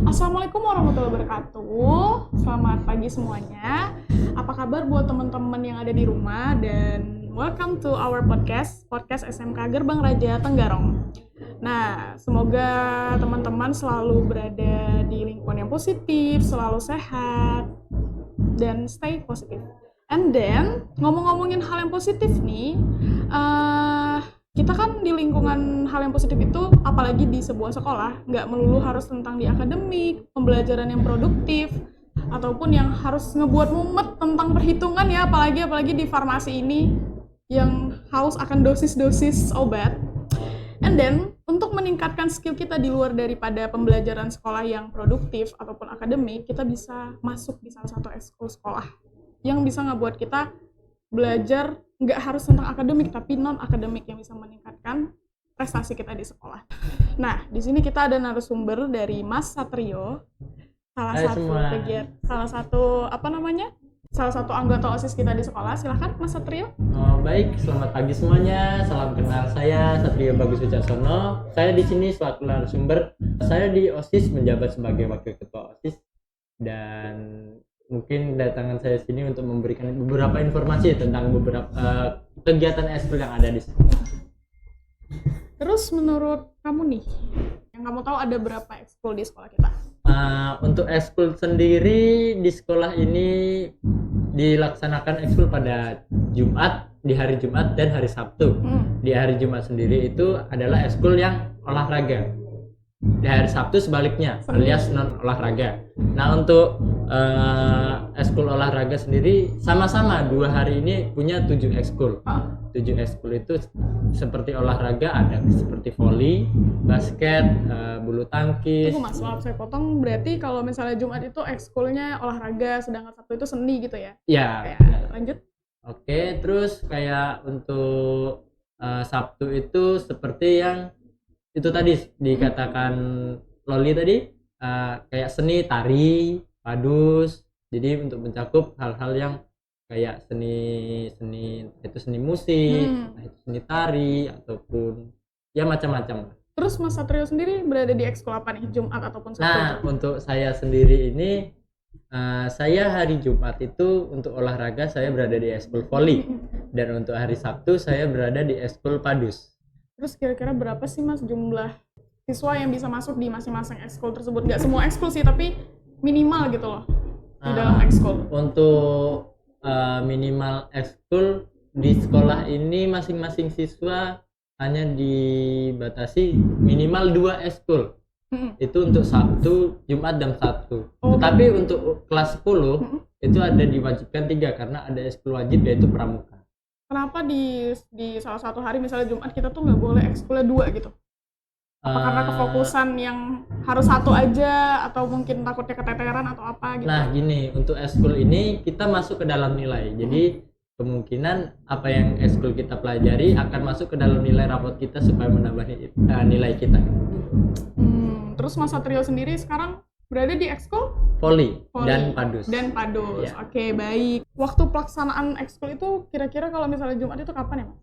Assalamualaikum warahmatullahi wabarakatuh. Selamat pagi semuanya. Apa kabar buat teman-teman yang ada di rumah, dan welcome to our podcast SMK Gerbang Raja Tenggarong. Nah, semoga teman-teman selalu berada di lingkungan yang positif, selalu sehat, dan stay positif. And then, ngomong-ngomongin hal yang positif nih, kita kan di lingkungan hal yang positif itu, apalagi di sebuah sekolah, nggak melulu harus tentang di akademik, pembelajaran yang produktif, ataupun yang harus ngebuat mumet tentang perhitungan ya, apalagi di farmasi ini yang haus akan dosis-dosis obat. And then, untuk meningkatkan skill kita di luar daripada pembelajaran sekolah yang produktif ataupun akademik, kita bisa masuk di salah satu ekskul sekolah yang bisa ngebuat kita belajar nggak harus tentang akademik, tapi non-akademik yang bisa meningkatkan prestasi kita di sekolah. Nah, di sini kita ada narasumber dari Mas Satrio, salah satu anggota OSIS kita di sekolah. Silahkan Mas Satrio. Baik, selamat pagi semuanya. Salam kenal, saya Satrio Bagus Wicaksono. Saya di sini selaku narasumber. Saya di OSIS menjabat sebagai wakil ketua OSIS, dan mungkin kedatangan saya sini untuk memberikan beberapa informasi tentang beberapa kegiatan ekskul yang ada di sekolah. Terus menurut kamu nih, yang kamu tahu ada berapa ekskul di sekolah kita? Untuk ekskul sendiri di sekolah ini dilaksanakan ekskul pada Jumat, di hari Jumat dan hari Sabtu. Di hari Jumat sendiri itu adalah ekskul yang olahraga. Di hari Sabtu sebaliknya, alias non olahraga. Nah, untuk ekskul olahraga sendiri sama-sama 2 hari ini punya 7 ekskul. 7 ekskul itu seperti olahraga, ada seperti voli, basket, bulu tangkis. Tunggu Mas, maaf saya potong. Berarti kalau misalnya Jumat itu ekskulnya olahraga, sedangkan Sabtu itu seni gitu ya? Ya. Lanjut. Oke, terus kayak untuk Sabtu itu seperti yang itu tadi dikatakan Loli tadi, kayak seni, tari, padus. Jadi untuk mencakup hal-hal yang kayak seni itu seni musik, itu seni tari, ataupun ya macam-macam. Terus Mas Satrio sendiri berada di ekskul apa nih, Jumat ataupun Sabtu? Nah, untuk saya sendiri ini, saya hari Jumat itu untuk olahraga saya berada di ekskul voli, dan untuk hari Sabtu saya berada di ekskul padus. Terus kira-kira berapa sih Mas jumlah siswa yang bisa masuk di masing-masing ekskul tersebut? Nggak semua ekskul sih, tapi minimal gitu loh di dalam ekskul. Untuk minimal ekskul di sekolah ini masing-masing siswa hanya dibatasi minimal 2 ekskul. Itu untuk Sabtu, Jumat, dan Sabtu. Tetapi untuk kelas 10 itu ada diwajibkan 3 karena ada ekskul wajib, yaitu pramuka. Kenapa di salah satu hari misalnya Jumat kita tuh nggak boleh ekskulnya 2 gitu? Apa karena kefokusan yang harus 1 aja, atau mungkin takutnya keteteran atau apa gitu? Nah, gini, untuk ekskul ini kita masuk ke dalam nilai. Jadi kemungkinan apa yang ekskul kita pelajari akan masuk ke dalam nilai rapot kita supaya menambah nilai kita. Terus Mas Satrio sendiri sekarang berada di ekskul Voli dan padus. Ya. Oke, baik. Waktu pelaksanaan ekskul itu kira-kira kalau misalnya Jumat itu kapan ya, Mas?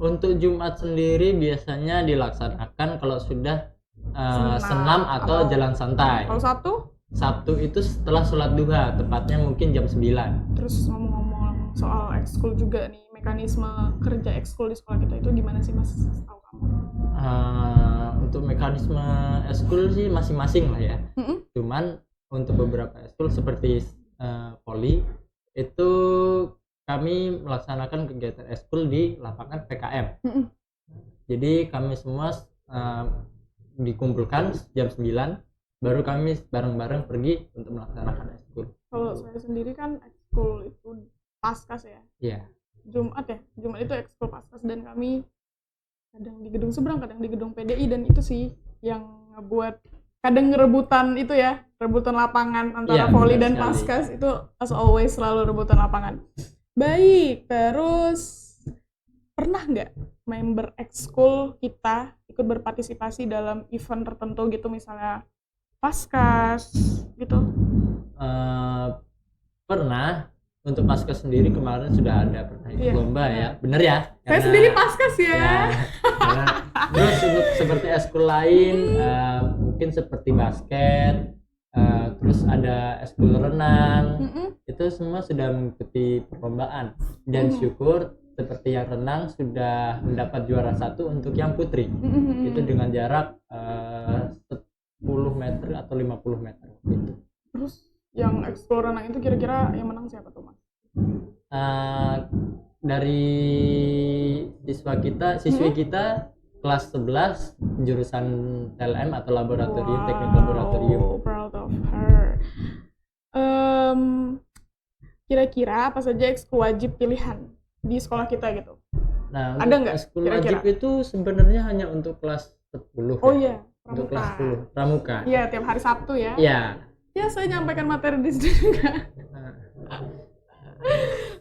Untuk Jumat sendiri biasanya dilaksanakan kalau sudah senam atau jalan santai. Kalau Sabtu itu setelah sholat duha, tepatnya mungkin jam 9. Terus ngomong-ngomong soal ekskul juga nih, mekanisme kerja ekskul di sekolah kita itu gimana sih Mas? Tahu kamu? Untuk mekanisme ekskul sih masing-masing lah ya. Cuman untuk beberapa ekskul seperti voli itu kami melaksanakan kegiatan ekskul di lapangan PKM. Jadi kami semua dikumpulkan jam 9, baru kami bareng-bareng pergi untuk melaksanakan ekskul. Kalau saya sendiri kan ekskul itu paskas ya. Iya. Jumat itu ekskul paskas, dan kami kadang di gedung seberang, kadang di gedung PDI, dan itu sih yang ngebuat kadang rebutan itu ya, rebutan lapangan antara voli dan paskas itu as always selalu rebutan lapangan. Baik, terus pernah nggak member ekskul kita ikut berpartisipasi dalam event tertentu gitu, misalnya paskas gitu? Pernah. Untuk paskas sendiri kemarin sudah ada pernah ikut lomba ya, bener ya? Saya sendiri paskas ya. Terus untuk seperti ekskul lain mungkin seperti basket, terus ada ekskul renang, Mm-mm. itu semua sudah mengikuti perlombaan dan syukur seperti yang renang sudah mendapat juara 1 untuk yang putri. Mm-mm. Itu dengan jarak 10 meter atau 50 meter gitu. Terus yang ekskul renang itu kira-kira yang menang siapa tuh Mas? Dari siswi kita kelas 11 jurusan TLM atau laboratorium, teknik laboratorium. Proud of her. Kira-kira apa saja ekskul wajib pilihan di sekolah kita gitu? Nah, Ada untuk nggak ekskul kira-kira? wajib itu sebenarnya hanya untuk kelas 10. Oh ya. iya, Untuk pramuka. kelas 10 pramuka. Iya, tiap hari Sabtu ya. Iya. Ya, saya nyampaikan materi di sini juga. Nah,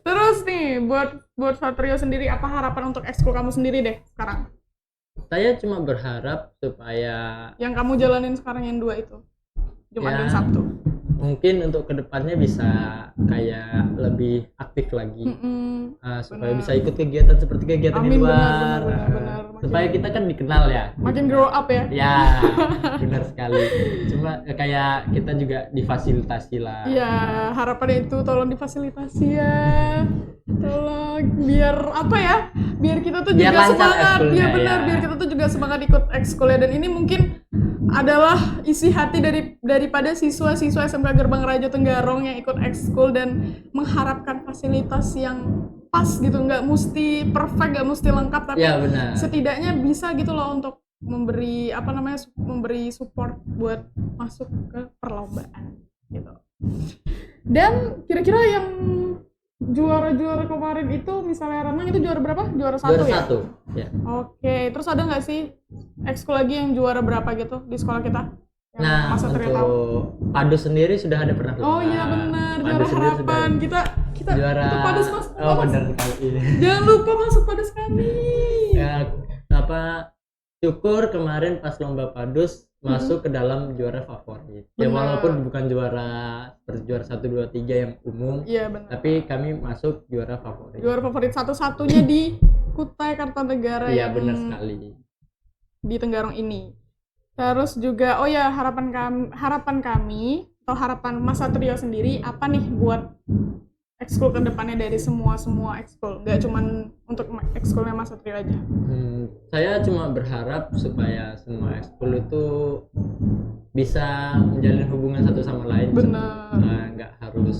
Terus nih, buat Satrio sendiri, apa harapan untuk ekskul kamu sendiri deh sekarang? saya cuma berharap supaya Yang kamu jalanin sekarang yang 2 itu, Jumat Ya. dan Sabtu. mungkin untuk kedepannya bisa kayak lebih aktif lagi. Mm-mm. Supaya Benar. bisa ikut kegiatan seperti kegiatan di Amin, luar. benar. Supaya kita kan dikenal ya. Makin grow up ya. Ya, benar sekali. Cuma kayak kita juga difasilitasi lah. Iya, harapannya itu tolong difasilitasi ya. Tolong biar apa ya? Biar kita tuh Biar juga lancar semangat. ekskulnya, Iya benar, ya. biar kita tuh juga semangat ikut ekskul ya. Dan ini mungkin adalah isi hati daripada siswa-siswa SMK Gerbang Raja Tenggarong yang ikut ekskul dan mengharapkan fasilitas yang pas gitu, nggak mesti perfect, nggak mesti lengkap, tapi Ya, benar. setidaknya bisa gitu loh untuk memberi memberi support buat masuk ke perlombaan gitu. Dan kira-kira yang juara-juara kemarin itu misalnya renang itu juara berapa? Juara 1 Juara ya? 1. Ya. Oke, terus ada nggak sih ekskul lagi yang juara berapa gitu di sekolah kita? Yang Nah, Mas Satrio tahu? untuk Padu sendiri sudah ada pernah Oh lomba. iya benar, Padu juara sendiri harapan. Kita juara. itu Padus Mas. Oh, benar sekali. Jangan lupa masuk Padus kami. Ya, syukur kemarin pas lomba Padus masuk ke dalam juara favorit. Ya, Benar. walaupun bukan juara seperti juara 1 2 3 yang umum, Iya benar. tapi kami masuk juara favorit. Juara favorit satu-satunya di Kutai Kartanegara Iya, yang benar sekali. di Tenggarong ini. Terus juga oh ya, harapan kami atau harapan Mas Satrio sendiri apa nih buat ekskul kedepannya dari semua ekskul, nggak cuman untuk ekskulnya Mas Satrio aja. Saya cuma berharap supaya semua ekskul itu bisa menjalin hubungan satu sama lain. Benar. Nggak harus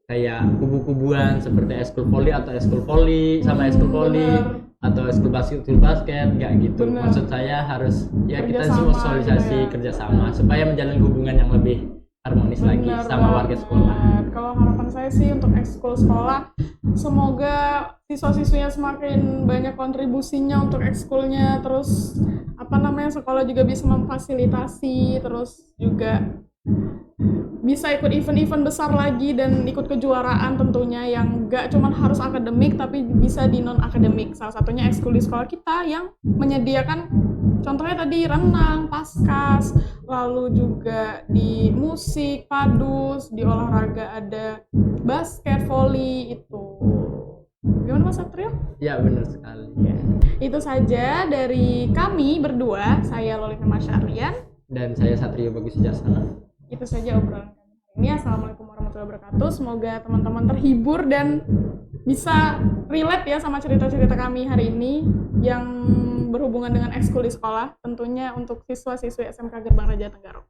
kayak kubu-kubuan seperti ekskul voli atau ekskul voli sama ekskul voli benar. atau ekskul basket, nggak gitu. Benar. Maksud saya harus ya kita Kerjasama semua sosialisasi gitu ya. kerjasama supaya menjalin hubungan yang lebih harmonis lagi Benar sama warga banget. sekolah. Kalau harapan saya sih untuk ekskul sekolah, semoga siswa-siswinya semakin banyak kontribusinya untuk ekskulnya, terus sekolah juga bisa memfasilitasi, terus juga bisa ikut event-event besar lagi dan ikut kejuaraan tentunya yang gak cuma harus akademik tapi bisa di non akademik. Salah satunya ekskul di sekolah kita yang menyediakan contohnya tadi renang, paskas, lalu juga di musik, padus, di olahraga ada basket, volley itu. Gimana Mas Satrio? Ya, benar sekali. Itu saja dari kami berdua, saya Lolita Masyarian. Dan saya Satrio Bagus Jasana. Itu saja obrolan kami hari ini. Assalamualaikum warahmatullahi wabarakatuh. Semoga teman-teman terhibur dan bisa relate ya sama cerita-cerita kami hari ini yang berhubungan dengan ekskul di sekolah, tentunya untuk siswa-siswi SMK Gerbang Raja Tenggarong.